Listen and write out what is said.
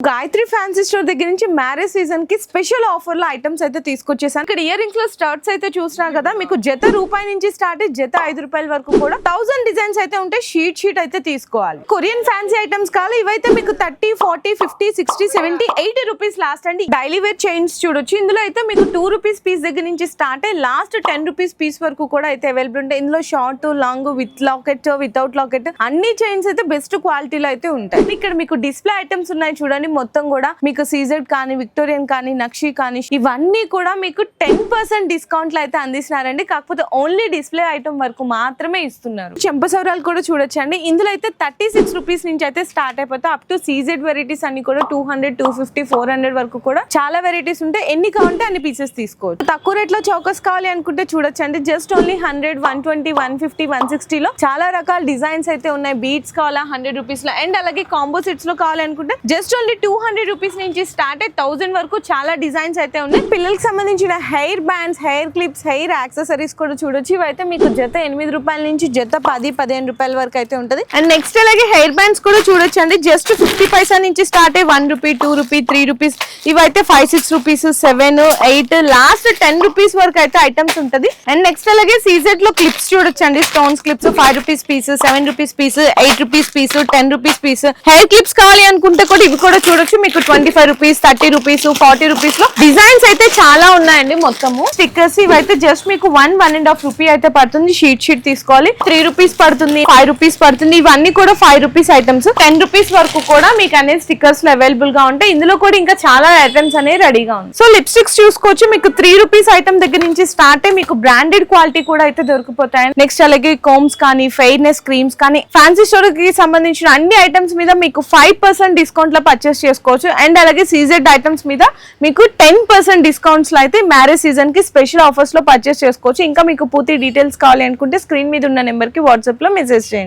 Gayatri fancy store దగ్గర నుంచి marriage season కి స్పెషల్ ఆఫర్ లో ఐటమ్స్ అయితే తీసుకొచ్చేసాను. ఇక్కడ ఇయర్ రింగ్స్ లో స్టర్ట్స్ అయితే చూసినా కదా, మీకు జత రూపాయి నుంచి స్టార్ట్ జత 5 రూపాయల వరకు కూడా 1000 డిజైన్స్ అయితే ఉంటాయి. షీట్ అయితే తీసుకోవాలి. కొరియన్ ఫ్యాన్సీ ఐటమ్స్ కావాలి, ఇవైతే మీకు 30, 40, 50, 60, 70, 80 రూపీస్ లాస్ట్ అండి. డైలీ వేర్ చైన్స్ చూడొచ్చు. ఇందులో అయితే మీకు 2 రూపీస్ పీస్ దగ్గర నుంచి స్టార్ట్ అయ్యి లాస్ట్ 10 రూపీస్ పీస్ వరకు కూడా అయితే అవైలబుల్ ఉంటాయి. ఇందులో short, long, with locket, without locket అన్ని చైన్స్ అయితే బెస్ట్ క్వాలిటీలో అయితే ఉంటాయి. ఇక్కడ మీకు డిస్ప్లే ఐటమ్స్ ఉన్నాయి చూడండి. మొత్తం కూడా మీకు సీజెడ్ కానీ, విక్టోరియన్ కానీ, నక్షి కానీ ఇవన్నీ కూడా మీకు 10% డిస్కౌంట్ లో అయితే అందిస్తున్నారండి. కాకపోతే ఓన్లీ డిస్ప్లే ఐటమ్ వరకు మాత్రమే ఇస్తున్నారు. చెంపసౌరాలు కూడా చూడొచ్చండి. ఇందులో అయితే 36 రూపీస్ నుంచి అయితే స్టార్ట్ అయిపోతాయి. అప్ టు సీజెడ్ వెరైటీస్ అన్ని కూడా 200, 250, 400 వరకు కూడా చాలా వెరైటీస్ ఉంటాయి. ఎన్ని కావాలంటే అన్ని పీసెస్ తీసుకోవచ్చు. తక్కువ రేట్ లో చౌకస్ కావాలి అనుకుంటే చూడొచ్చండి. జస్ట్ ఓన్లీ 100, 120, 150, 160 లో చాలా రకాల డిజైన్స్ అయితే ఉన్నాయి. బీట్స్ కావాలా 100 రూపీస్ లో, అండ్ అలాగే కాంబో సెట్స్ లో కావాలి అనుకుంటే జస్ట్ ఓన్లీ 200 రూపీస్ నుంచి స్టార్ట్ అయ్యి 1000 వరకు చాలా డిజైన్స్ అయితే ఉన్నాయి. పిల్లలకి సంబంధించిన hair bands, hair clips, hair accessories కూడా చూడొచ్చు. ఇవైతే మీకు జత 8 రూపాయల నుంచి జత 10, 15 రూపాయల వరకు అయితే ఉంటుంది. అండ్ నెక్స్ట్ అలాగే హెయిర్ బ్యాండ్స్ కూడా చూడొచ్చు అండి. జస్ట్ 50 పైసా నుంచి స్టార్ట్ అయ్యి 1 రూపీ, 2 రూపీ, 3 రూపీస్, ఇవైతే 5, 6 రూపీస్, 7, 8, లాస్ట్ 10 రూపీస్ వరకు అయితే ఐటమ్స్ ఉంటుంది. అండ్ నెక్స్ట్ అలాగే సీజెడ్ లో క్లిప్స్ చూడొచ్చు అండి. Stones clips 5 rupees piece, 7 rupees piece, 8 rupees piece, 10 rupees piece. Hair clips కావాలి అనుకుంటే కూడా ఇవి కూడా చూడొచ్చు. మీకు 25 రూపీస్, 30 రూపీస్, 40 రూపీస్ లో డిజైన్స్ అయితే చాలా ఉన్నాయండి. మొత్తము స్టిక్కర్స్ ఇవైతే జస్ట్ మీకు 1.5 రూపీ అయితే పడుతుంది. షీట్ తీసుకోవాలి. 3 రూపీస్ పడుతుంది, 5 రూపీస్ పడుతుంది. ఇవన్నీ కూడా 5 రూపీస్ ఐటమ్స్. 10 రూపీస్ వరకు కూడా మీకు అనేది స్టిక్కర్స్ లో అవైలబుల్ గా ఉంటాయి. ఇందులో కూడా ఇంకా చాలా ఐటమ్స్ అనేవి రెడీగా ఉంది. సో లిప్స్టిక్స్ చూసుకోవచ్చు. మీకు 3 రూపీస్ ఐటమ్ దగ్గర నుంచి స్టార్ట్ అయ్యి మీకు బ్రాండెడ్ క్వాలిటీ కూడా అయితే దొరికిపోతాయి. నెక్స్ట్ అలాగే కోమ్స్ కానీ, ఫెయిర్నెస్ క్రీమ్స్ కానీ, ఫ్యాన్సీ స్టోర్ కి సంబంధించిన అన్ని ఐటమ్స్ మీద మీకు 5% డిస్కౌంట్ లో పర్చేస్ చేసుకోవచ్చు. అండ్ అలాగే సీజెడ్ ఐటమ్స్ మీద మీకు 10% డిస్కౌంట్స్ లో అయితే మ్యారేజ్ సీజన్ కి స్పెషల్ ఆఫర్స్ లో పర్చేస్ చేసుకోవచ్చు. ఇంకా మీకు పూర్తి డీటెయిల్స్ కావాలి అనుకుంటే స్క్రీన్ మీద ఉన్న నెంబర్ కి వాట్సాప్ లో మెసేజ్ చేయండి.